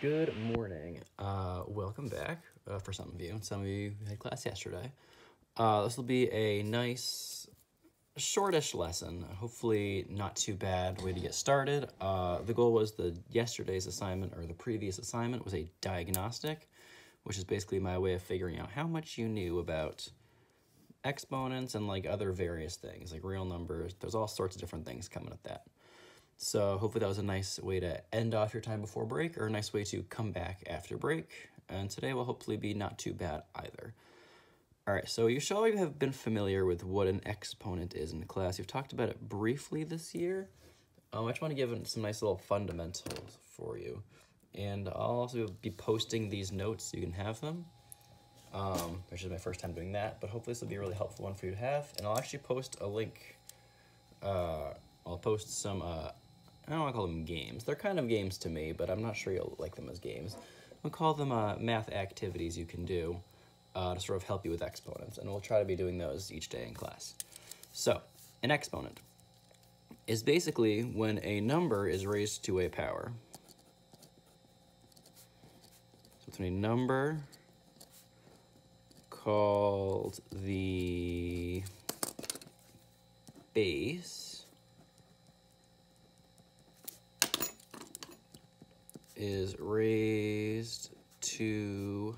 Good morning. Welcome back for some of you. Some of you had class yesterday. This will be a nice, shortish lesson. Hopefully not too bad way to get started. The goal was yesterday's assignment or the previous assignment was a diagnostic, which is basically my way of figuring out how much you knew about exponents and like other various things, like real numbers. There's all sorts of different things coming at that. So hopefully that was a nice way to end off your time before break or a nice way to come back after break. And today will hopefully be not too bad either. All right, so you should already have been familiar with what an exponent is in class. You've talked about it briefly this year. I just want to give some nice little fundamentals for you. And I'll also be posting these notes so you can have them. Which is my first time doing that, but hopefully this will be a really helpful one for you to have. And I'll actually post a link. I'll post some, I don't want to call them games. They're kind of games to me, but I'm not sure you'll like them as games. We'll call them math activities you can do to sort of help you with exponents. And we'll try to be doing those each day in class. So, an exponent is basically when a number is raised to a power. So it's when a number called the base is raised to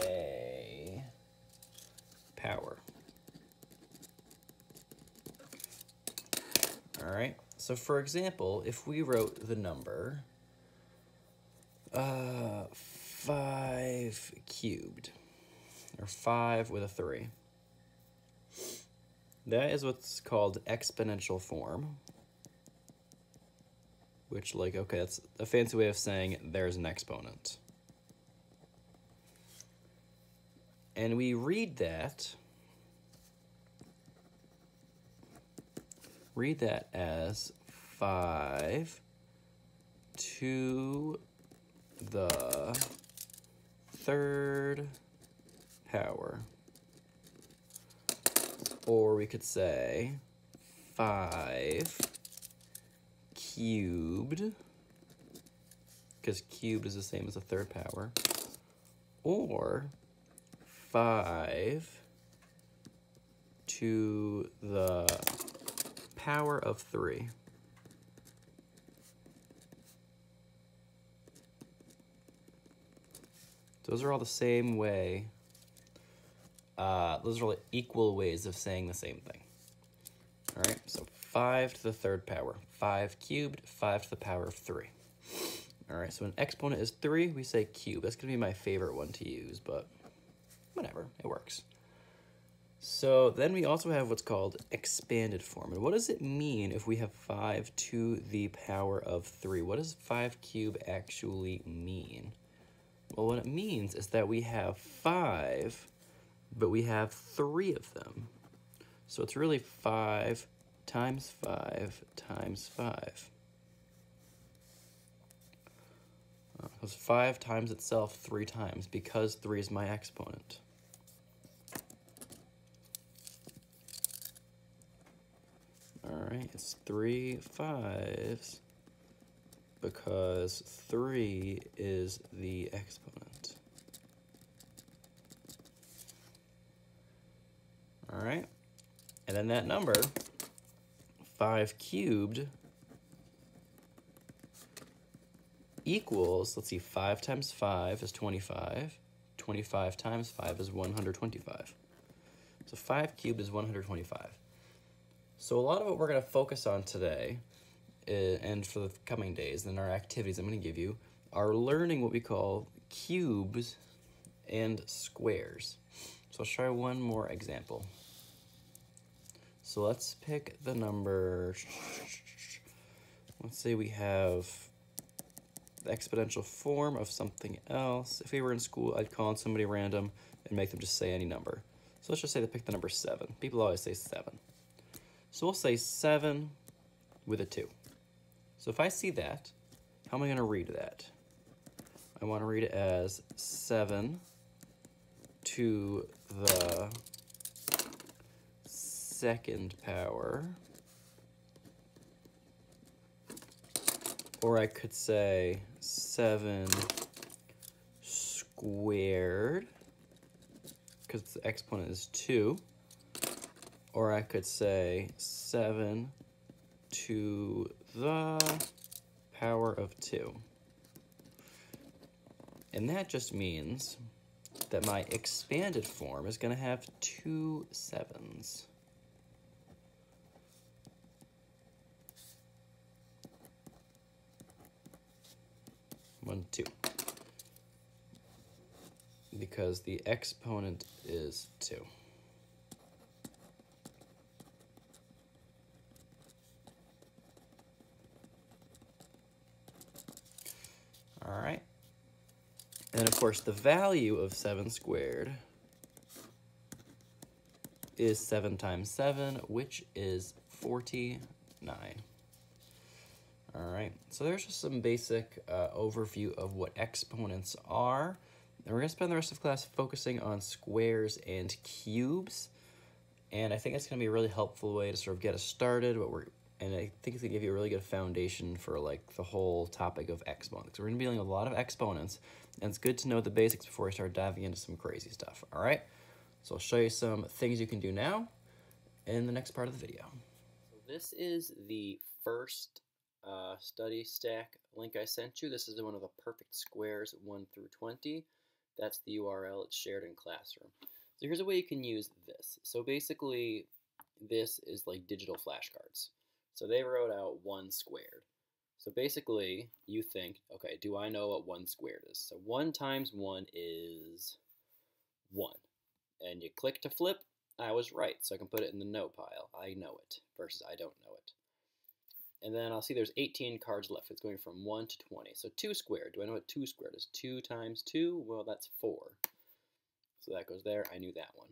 a power. All right, so for example, if we wrote the number 5 cubed, or 5 with a 3, that is what's called exponential form. Which, like, okay, that's a fancy way of saying there's an exponent. And we read that as 5 to the third power. Or we could say 5 cubed, because cubed is the same as the third power, or 5 to the power of 3. Those are all the same way. Those are all equal ways of saying the same thing. All right, so 5 to the third power. 5 cubed, 5 to the power of 3. All right, so an exponent is 3, we say cube. That's going to be my favorite one to use, but whatever, it works. So then we also have what's called expanded form. And what does it mean if we have 5 to the power of 3? What does 5 cube actually mean? Well, what it means is that we have 5, but we have 3 of them. So it's really 5 times 5 times 5. Because 5 times itself 3 times, because 3 is my exponent. All right, it's 3 5s, because 3 is the exponent. All right, and then that number, 5 cubed, equals, let's see, 5 times 5 is 25. 25 times 5 is 125. So 5 cubed is 125. So a lot of what we're going to focus on today, and for the coming days, and our activities I'm going to give you, are learning what we call cubes and squares. So let's try one more example. So let's pick the number, let's say we have the exponential form of something else. If we were in school, I'd call on somebody random and make them just say any number. So let's just say they pick the number 7. People always say 7. So we'll say 7 with a 2. So if I see that, how am I going to read that? I want to read it as 7 to the second power, or I could say 7 squared, because the exponent is 2. Or I could say 7 to the power of 2. And that just means that my expanded form is going to have 2 7s. One, 2. Because the exponent is 2. All right. And of course, the value of 7 squared is 7 times 7, which is 49. All right, so there's just some basic overview of what exponents are. And we're going to spend the rest of class focusing on squares and cubes. And I think it's going to be a really helpful way to sort of get us started. And I think it's going to give you a really good foundation for like the whole topic of exponents. We're going to be dealing with a lot of exponents, and it's good to know the basics before we start diving into some crazy stuff. All right, so I'll show you some things you can do now in the next part of the video. So this is the first study stack link I sent you. This is one of the perfect squares 1 through 20. That's the URL. It's shared in Classroom. So here's a way you can use this. So basically, this is like digital flashcards. So they wrote out 1 squared. So basically, you think, okay, do I know what 1 squared is? So 1 times 1 is 1. And you click to flip. I was right, so I can put it in the know pile. I know it versus I don't know it. And then I'll see there's 18 cards left. It's going from 1 to 20. So 2 squared. Do I know what 2 squared is? 2 times 2? Well, that's 4. So that goes there. I knew that one.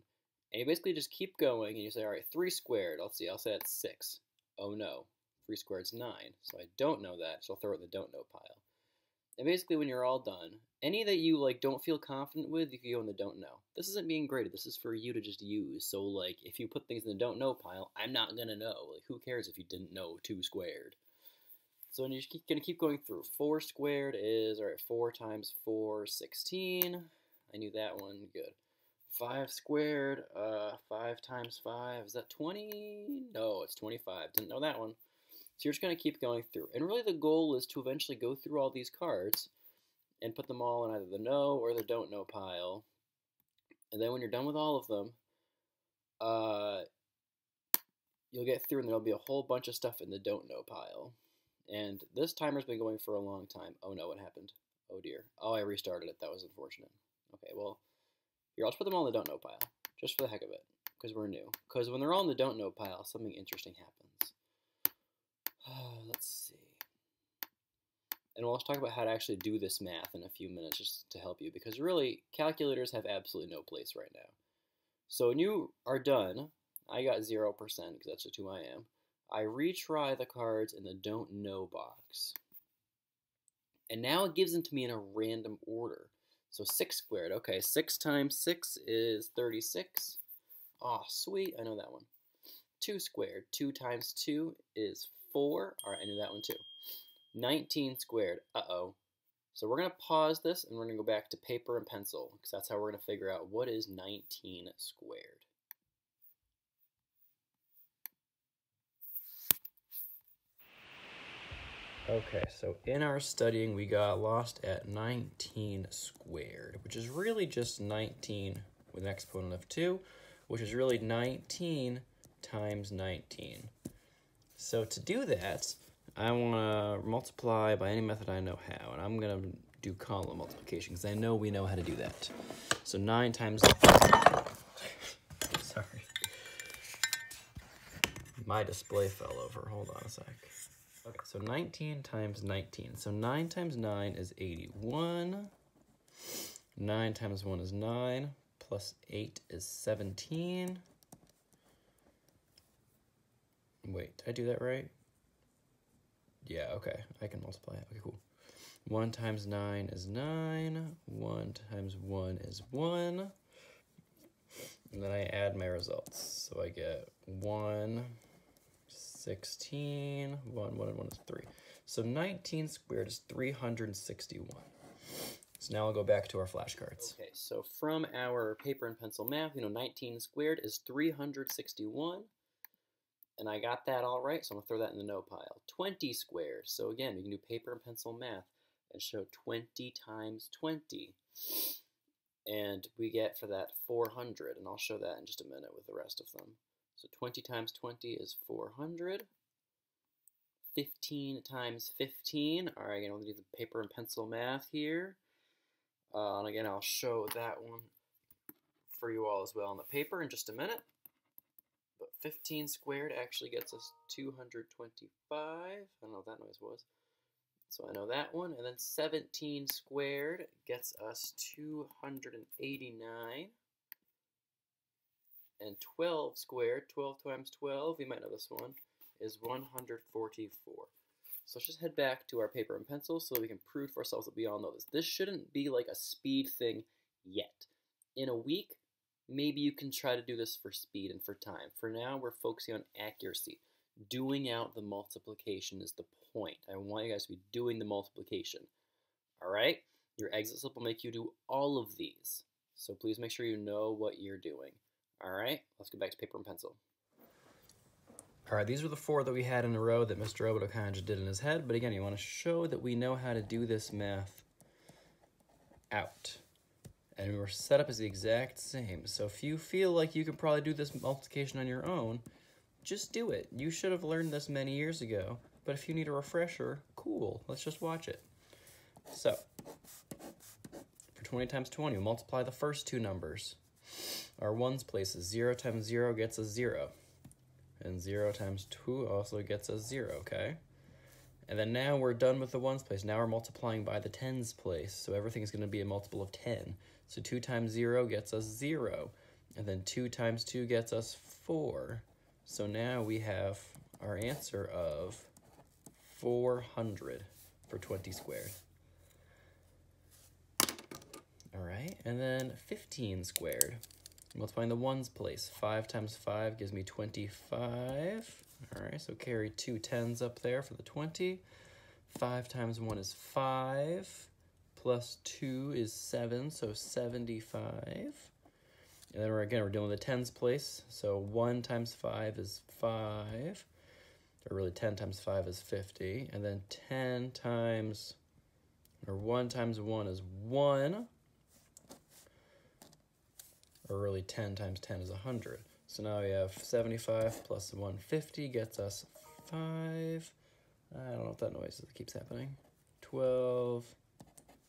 And you basically just keep going, and you say, all right, 3 squared. Let's see. I'll say that's 6. Oh, no. 3 squared is 9. So I don't know that, so I'll throw it in the don't know pile. And basically, when you're all done, any that you like don't feel confident with, you can go in the don't know. This isn't being graded. This is for you to just use. So, like, if you put things in the don't know pile, I'm not going to know. Like, who cares if you didn't know 2 squared? So you're going to keep going through. 4 squared is, all right, 4 times 4, 16. I knew that one. Good. 5 squared, 5 times 5, is that 20? No, it's 25. Didn't know that one. So you're just going to keep going through. And really the goal is to eventually go through all these cards and put them all in either the know or the don't know pile. And then when you're done with all of them, you'll get through and there'll be a whole bunch of stuff in the don't know pile. And this timer's been going for a long time. Oh no, what happened? Oh dear. Oh, I restarted it. That was unfortunate. Okay, well, here, I'll just put them all in the don't know pile, just for the heck of it, because we're new. Because when they're all in the don't know pile, something interesting happens. Let's see. And we'll talk about how to actually do this math in a few minutes just to help you, because really, calculators have absolutely no place right now. So when you are done, I got 0% because that's just who I am. I retry the cards in the don't know box. And now it gives them to me in a random order. So 6 squared, okay, 6 times 6 is 36. Oh, sweet, I know that one. 2 squared, 2 times 2 is 4. All right, I knew that one too. 19 squared, uh-oh. So we're going to pause this and we're going to go back to paper and pencil because that's how we're going to figure out what is 19 squared. Okay, so in our studying, we got lost at 19 squared, which is really just 19 with an exponent of 2, which is really 19 times 19. So to do that, I want to multiply by any method I know how, and I'm going to do column multiplication because I know we know how to do that. So 9 times... Sorry. My display fell over. Hold on a sec. Okay, so 19 times 19. So 9 times 9 is 81. 9 times 1 is 9. Plus 8 is 17. Wait, did I do that right? Yeah, okay. I can multiply it. Okay, cool. 1 times 9 is 9. 1 times 1 is 1. And then I add my results. So I get 1, 16, 1 and 1 is 3. So 19 squared is 361. So now I'll go back to our flashcards. Okay, so from our paper and pencil math, 19 squared is 361. And I got that all right, so I'm going to throw that in the no pile. 20 squared. So again, you can do paper and pencil math and show 20 times 20. And we get for that 400, and I'll show that in just a minute with the rest of them. So 20 times 20 is 400. 15 times 15. All right, again, we'll do the paper and pencil math here. And again, I'll show that one for you all as well on the paper in just a minute. But 15 squared actually gets us 225. I don't know what that noise was. So I know that one. And then 17 squared gets us 289. And 12 squared, 12 times 12, you might know this one, is 144. So let's just head back to our paper and pencil so we can prove for ourselves that we all know this. This shouldn't be like a speed thing yet. In a week, maybe you can try to do this for speed and for time. For now, we're focusing on accuracy. Doing out the multiplication is the point. I want you guys to be doing the multiplication. All right? Your exit slip will make you do all of these. So please make sure you know what you're doing. All right? Let's go back to paper and pencil. All right, these are the 4 that we had in a row that Mr. Roboto kind of just did in his head. But again, you want to show that we know how to do this math out. And we're set up as the exact same. So if you feel like you could probably do this multiplication on your own, just do it. You should have learned this many years ago. But if you need a refresher, cool. Let's just watch it. So for 20 times 20, we'll multiply the first 2 numbers. Our ones places. 0 times 0 gets us 0. And 0 times 2 also gets us 0, okay? And then now we're done with the ones place. Now we're multiplying by the tens place. So everything is going to be a multiple of 10. So 2 times 0 gets us 0. And then 2 times 2 gets us 4. So now we have our answer of 400 for 20 squared. All right, and then 15 squared. Multiplying the ones place. 5 times 5 gives me 25. All right, so carry 2 tens up there for the 20. 5 times 1 is 5. Plus 2 is 7, so 75. And then we're dealing with the tens place. So 1 times 5 is 5. Or really 10 times 5 is 50. And then 1 times 1 is 1. Or really 10 times 10 is 100. So now we have 75 plus 150 gets us 5. I don't know what that noise is that keeps happening. 12,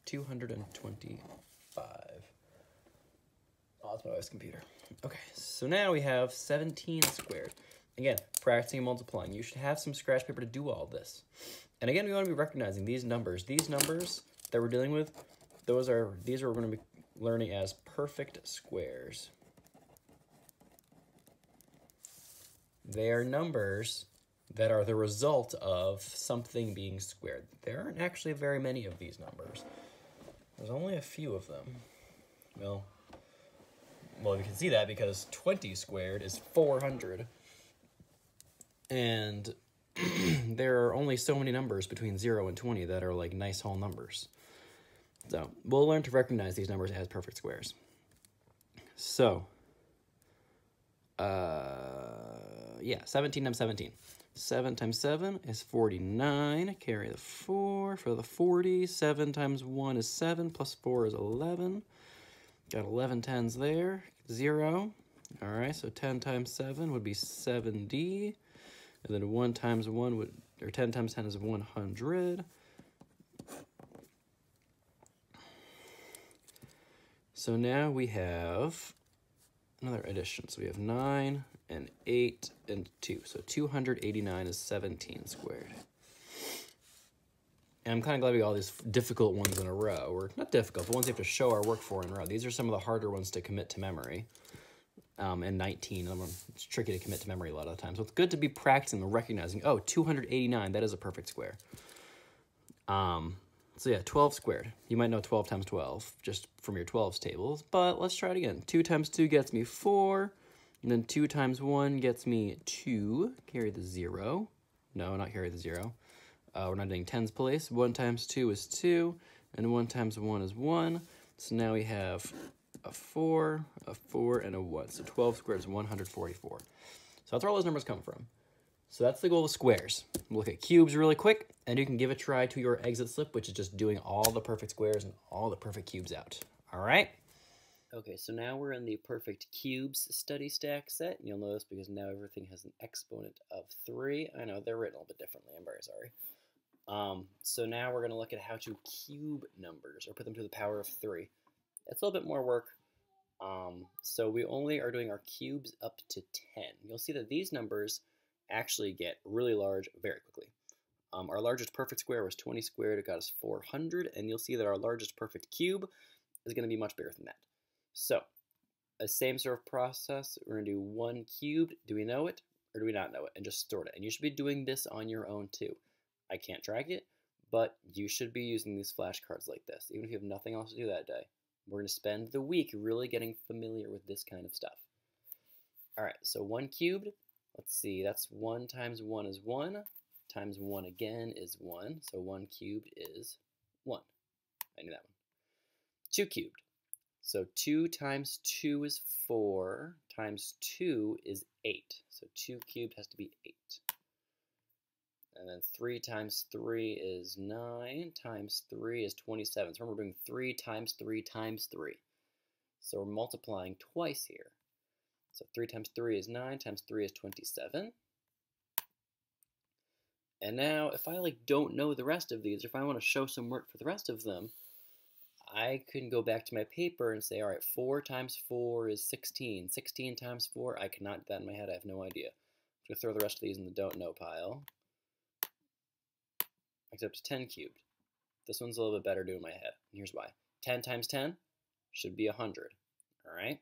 225. Oh, that's my wife's computer. Okay, so now we have 17 squared. Again, practicing and multiplying. You should have some scratch paper to do all this. And again, we want to be recognizing these numbers. These numbers that we're dealing with, these are we're going to be learning as perfect squares. They are numbers that are the result of something being squared. There aren't actually very many of these numbers. There's only a few of them. Well, you can see that because 20 squared is 400. And there are only so many numbers between 0 and 20 that are like nice whole numbers. So we'll learn to recognize these numbers as perfect squares. So, 17 times 17. 7 times 7 is 49. Carry the 4 for the 40. 7 times 1 is 7, plus 4 is 11. Got 11 tens there. 0. All right, so 10 times 7 would be 70. And then 1 times 1 would, or 10 times 10 is 100. So now we have another addition. So we have 9 and 8 and 2. So 289 is 17 squared. And I'm kind of glad we got all these difficult ones in a row. Or not difficult, but ones we have to show our work for in a row. These are some of the harder ones to commit to memory. And 19, it's tricky to commit to memory a lot of the time. So it's good to be practicing and recognizing, oh, 289, that is a perfect square. So yeah, 12 squared. You might know 12 times 12 just from your 12s tables, but let's try it again. 2 times 2 gets me 4. And then 2 times 1 gets me 2. Carry the 0. No, not carry the 0. We're not doing tens place. 1 times 2 is 2, and 1 times 1 is 1. So now we have a 4, and a 1. So 12 squared is 144. So that's where all those numbers come from. So that's the goal of squares. We'll look at cubes really quick, and you can give a try to your exit slip, which is just doing all the perfect squares and all the perfect cubes out. All right? Okay, so now we're in the perfect cubes study stack set. And you'll notice because now everything has an exponent of 3. I know they're written a little bit differently. I'm very sorry. So now we're going to look at how to cube numbers or put them to the power of 3. It's a little bit more work. So we only are doing our cubes up to 10. You'll see that these numbers actually get really large very quickly. Our largest perfect square was 20 squared. It got us 400. And you'll see that our largest perfect cube is going to be much bigger than that. So, the same sort of process, we're going to do 1 cubed. Do we know it or do we not know it? And just sort it. And you should be doing this on your own too. I can't track it, but you should be using these flashcards like this, even if you have nothing else to do that day. We're going to spend the week really getting familiar with this kind of stuff. All right, so 1 cubed, let's see, that's 1 times 1 is 1, times 1 again is 1, so 1 cubed is 1. I knew that one. 2 cubed. So 2 times 2 is 4, times 2 is 8. So 2 cubed has to be 8. And then 3 times 3 is 9, times 3 is 27. So remember, we're doing 3 times 3 times 3. So we're multiplying twice here. So 3 times 3 is 9, times 3 is 27. And now, if I don't know the rest of these, or if I want to show some work for the rest of them, I can go back to my paper and say, all right, 4 times 4 is 16. 16 times 4, I cannot do that in my head. I have no idea. I'm going to throw the rest of these in the don't know pile. Except 10 cubed. This one's a little bit better to do in my head. And here's why. 10 times 10 should be 100. All right?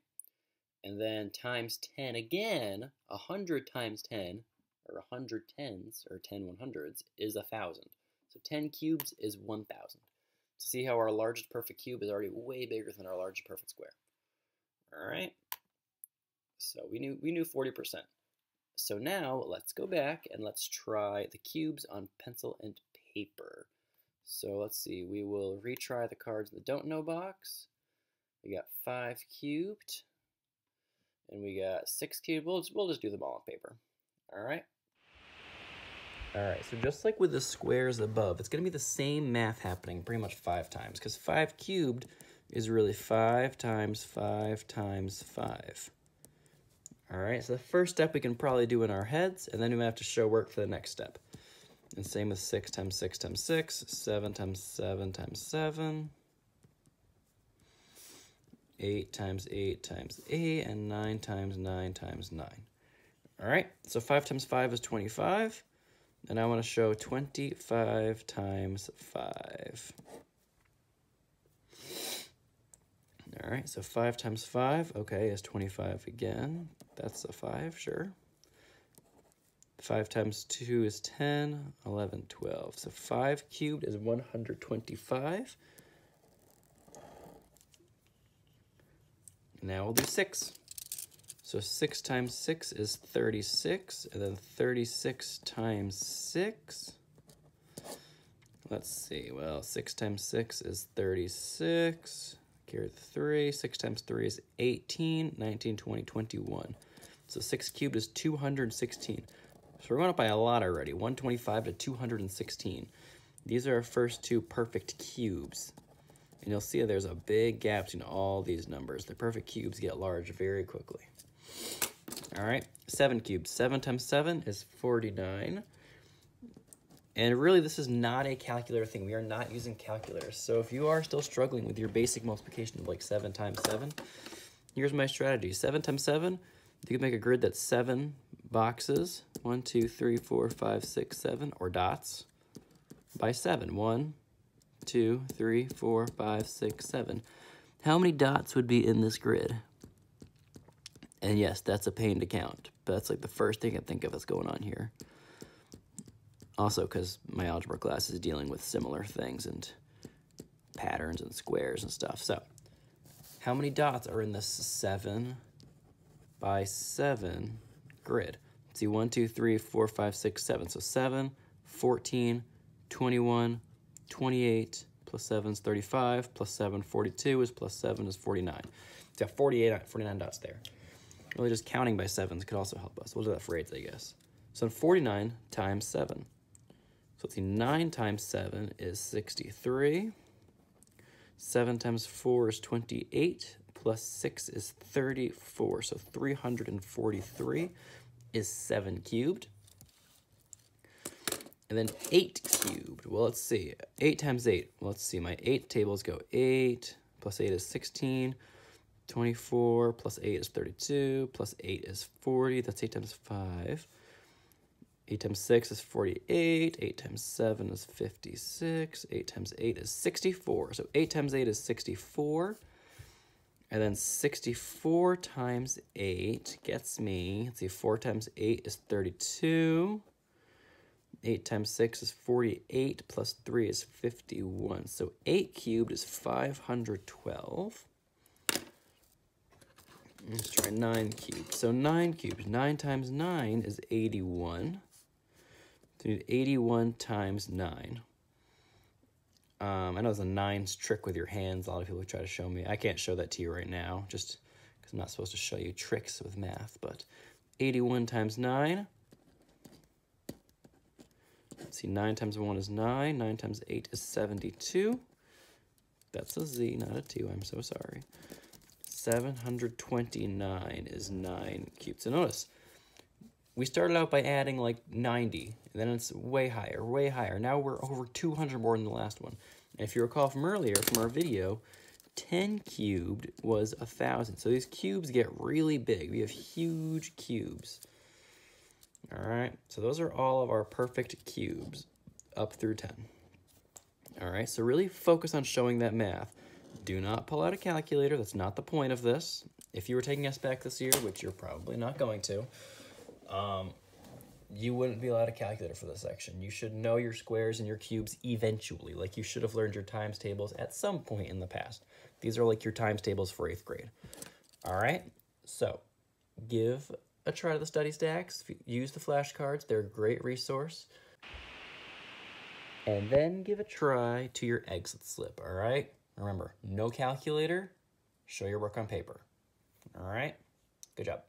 And then times 10 again, 100 times 10, or 100 tens, or 10 100s, is 1,000. So 10 cubes is 1,000. So see how our largest perfect cube is already way bigger than our largest perfect square. All right. So we knew 40%. So now let's go back and let's try the cubes on pencil and paper. So let's see. We will retry the cards in the don't know box. We got 5 cubed, and we got 6 cubed. We'll just do them all on paper. All right. All right, so just like with the squares above, it's going to be the same math happening pretty much 5 times, because 5 cubed is really 5 times 5 times 5. All right, so the first step we can probably do in our heads, and then we have to show work for the next step. And same with 6 times 6 times 6, 7 times 7 times 7, 8 times 8 times 8, and 9 times 9 times 9. All right, so 5 times 5 is 25. And I want to show 25 times 5. All right, so 5 times 5, okay, is 25 again. That's a 5, sure. 5 times 2 is 10, 11, 12. So 5 cubed is 125. Now we'll do 6. So 6 times 6 is 36, and then 36 times 6. Let's see, well, 6 times 6 is 36. Carry the 3. 6 times 3 is 18, 19, 20, 21. So 6 cubed is 216. So we're going up by a lot already, 125 to 216. These are our first 2 perfect cubes. And you'll see there's a big gap between all these numbers. The perfect cubes get large very quickly. All right, 7 cubed. 7 times 7 is 49. And really, this is not a calculator thing. We are not using calculators. So if you are still struggling with your basic multiplication of 7 times 7, here's my strategy. 7 times 7, you can make a grid that's 7 boxes. 1, 2, 3, 4, 5, 6, 7, or dots by 7. 1, 2, 3, 4, 5, 6, 7. How many dots would be in this grid? And yes, that's a pain to count, but that's the first thing I think of that's going on here. Also, because my algebra class is dealing with similar things and patterns and squares and stuff. So, how many dots are in this 7 by 7 grid. Let's see, 1, 2, 3, 4, 5, 6, 7. So 7, 14, 21, 28, plus 7 is 35, plus 7, 42 is plus 7 is 49. It's got 49 dots there. Really just counting by 7s could also help us. We'll do that for 8s, I guess. So 49 times 7. So let's see, 9 times 7 is 63. 7 times 4 is 28, plus 6 is 34. So 343 is 7 cubed. And then 8 cubed. Well, let's see. 8 times 8. Well, let's see. My 8 tables go 8, plus 8 is 16. 24, plus 8 is 32, plus 8 is 40. That's 8 times 5. 8 times 6 is 48. 8 times 7 is 56. 8 times 8 is 64. So 8 times 8 is 64. And then 64 times 8 gets me, let's see, 4 times 8 is 32. 8 times 6 is 48, plus 3 is 51. So 8 cubed is 512. Let's try 9 cubed. So 9 cubed. 9 times 9 is 81. So we need 81 times 9. I know there's a 9s trick with your hands. A lot of people try to show me. I can't show that to you right now, just because I'm not supposed to show you tricks with math. But 81 times 9. Let's see, 9 times 1 is 9. 9 times 8 is 72. That's a Z, not a 2. I'm so sorry. 729 is 9 cubed. So notice, we started out by adding like 90, and then it's way higher, way higher. Now we're over 200 more than the last one. And if you recall from earlier, from our video, 10 cubed was 1,000. So these cubes get really big. We have huge cubes. All right, so those are all of our perfect cubes up through 10. All right, so really focus on showing that math. Do not pull out a calculator. That's not the point of this. If you were taking SBAC this year, which you're probably not going to, you wouldn't be allowed a calculator for this section. You should know your squares and your cubes eventually. Like you should have learned your times tables at some point in the past. These are like your times tables for 8th grade. All right, so give a try to the study stacks. Use the flashcards. They're a great resource. And then give a try to your exit slip, all right? Remember, no calculator, show your work on paper. All right, good job.